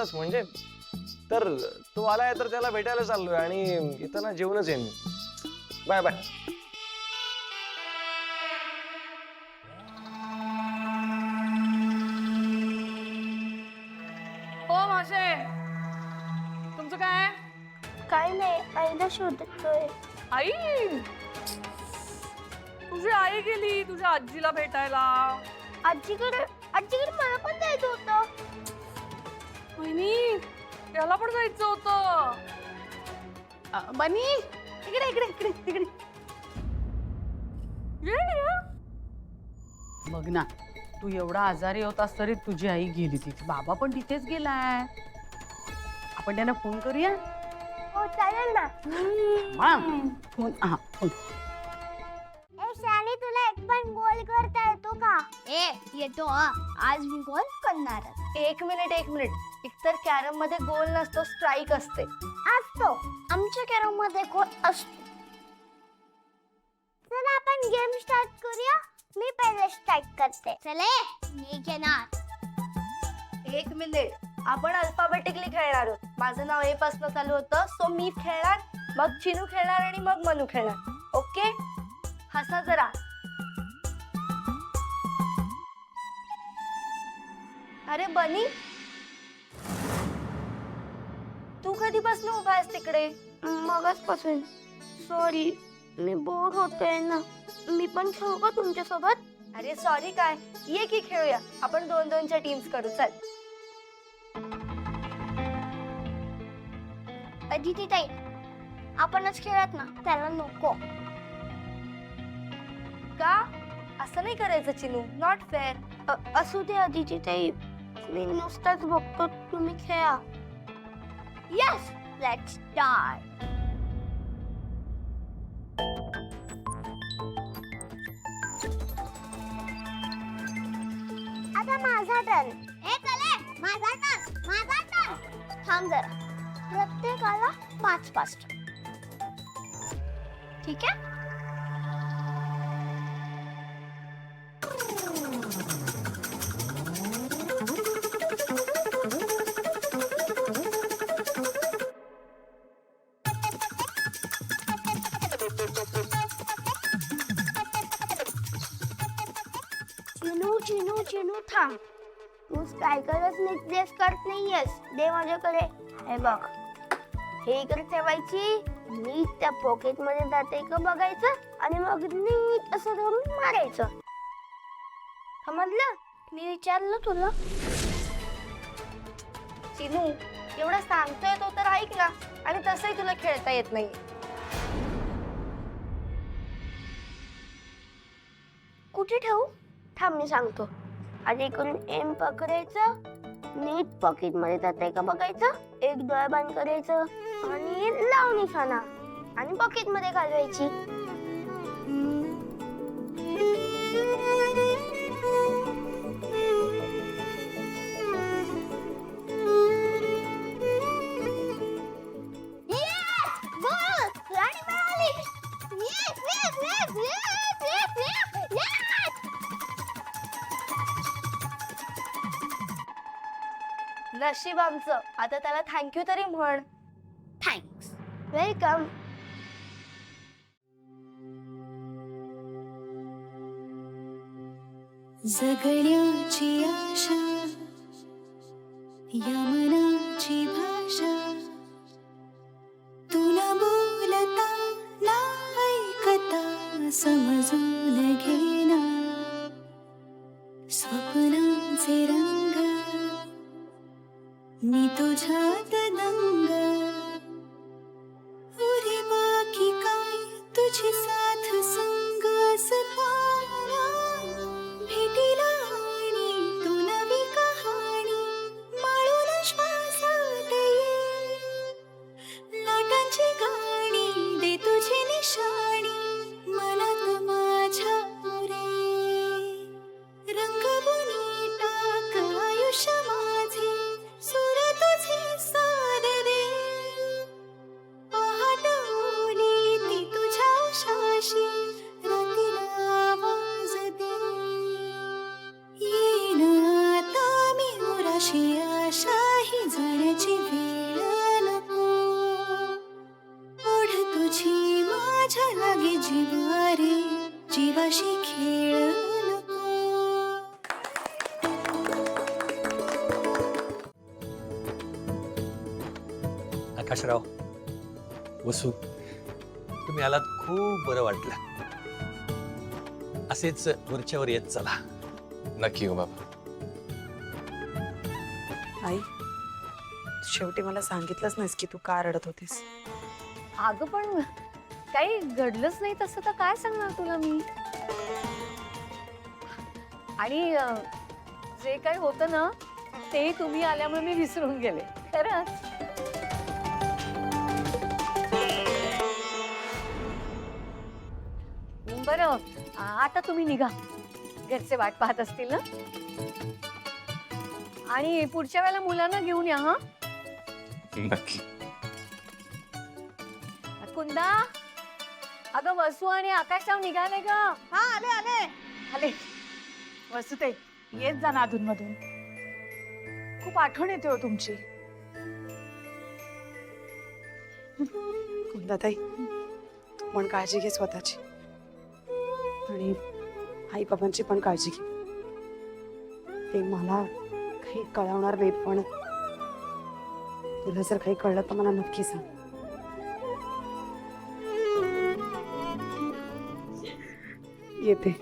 खरंच म्हणजे तर तो आलाय तर त्याला भेटायला चाललोय आणि येताना जेवणच येईन. Bye bye. हो मासे, तुमचं काय? काय नाही, आईला शोधतोय. आई, तुझी आई गेली तुझ्या आजीला भेटायला. आजीकडे मला पण जायचं होतं. वहिनी, त्याला पण जायचं होतं. बनी, इकडे इकडे इकडे तिकडे. बघ ना, तू एवढा आजारी होतास तरी तुझी आई गेली तिथे, बाबा पण तिथेच गेलाय. आपण त्यांना फोन करूया. हो चालेल ना. Phone phone. ए शाली, तुला एक पण गोल करता येतो का? येतो. आज मी गोल करणार. एक मिनिट एकतर कॅरम मध्ये गोल नसतो, स्ट्राईक असते. असतो, आमच्या कॅरम मध्ये गोल असतो. चला आपण गेम स्टार्ट करूया. मी पहिले स्टार्ट करते. चले, मी घेणार. एक मिनिट, आपण अल्फाबेटिकली खेळणार आहोत. माझं नाव ए पासून चालू होतं, सो मी खेळणार, मग चिनू खेळणार आणि मग मनू खेळणार. ओके, हसा जरा. अरे बनी, तू कधीपासून उभा आहेस तिकडे? मगाचपासून. सॉरी, मी बोर होते ना. मी पण खेळू का तुमच्या सोबत? अरे सॉरी काय, ये की खेळूया. आपण 2-2च्या टीम्स करू. चल. अदिती ताई, आपणच खेळत ना, त्याला नको. का असं नाही करायचं चिनू, नॉट फेअर. असू दे अदिती ताई, मी नुसताच बघतो, तुम्ही खेळा. Yes, let's start. आता माझा टर्न. ए चले, माझा टर्न. थांब जरा. प्रत्येकाला 5-5. ठीक आहे. चिनू थांब. तू सायकलच नीट प्लेस करत नाहीयेस. दे माझ्याकडे. हे बघ, हे इकडे ठेवायची, नीट त्या पॉकेट मध्ये जाते का बघायचं आणि मग नीट असं धरून मारायचं. समजलं? मी विचारलं तुला. चिनू, एवढं सांगतोय तो तर ऐक ना. आणि तसंही तुला खेळता येत नाही. कुठे ठेवू? थांब, मी सांगतो. आधी इकडून एम पकडायचं, नीट पॉकेट मध्ये जाते का बघायचं, एक डोळा बंद करायचं आणि लाव निशाणा आणि पॉकेट मध्ये घालवायची. नशीब आमचं. आता त्याला थँक्यू तरी म्हण. थँक्स. वेलकम. जगण्याची आशा, या मनाची भाषा, तुला बोलता ना ऐकता समजून घेना. स्वप्नांचे रंग मी तुझ्यात दंग. उरी बाकी काय तुझी साथ संग असताना. भेटीला आणि तू नवी कहाणी माळून श्वासात ये. लाटांची गाणी दे तुझी निशाणी मनात माझ्या रे. प्रकाशराव, वसू, तुम्ही आलात, खूप बरं वाटलं. असेच वरच्यावर येत चला. नक्की हो बाबा. आई, शेवटी मला सांगितलंच नाहीस की तू का रडत होतीस. अगं पण काही घडलंच नाही तसं तर काय सांगणार तुला मी. आणि जे काही होतं ना ते तुम्ही आल्यामुळे मी विसरून गेले खरंच. बरं आता तुम्ही निघा, घरचे वाट पाहत असतील ना. आणि पुढच्या वेळेला मुलांना घेऊन या. हा नक्की. कुंदा, अगं वसू आणि आकाशराव निघाले ग. हा आले आले आले. वसुते, येत जा ना अधून मधून. खूप आठवण येते हो तुमची. कुंदाताई, तू पण काळजी घे स्वतःची आणि आई बाबांची पण काळजी घे. ते मला काही कळवणार नाही, पण तुला जर काही कळलं तर मला नक्की सांग. येते.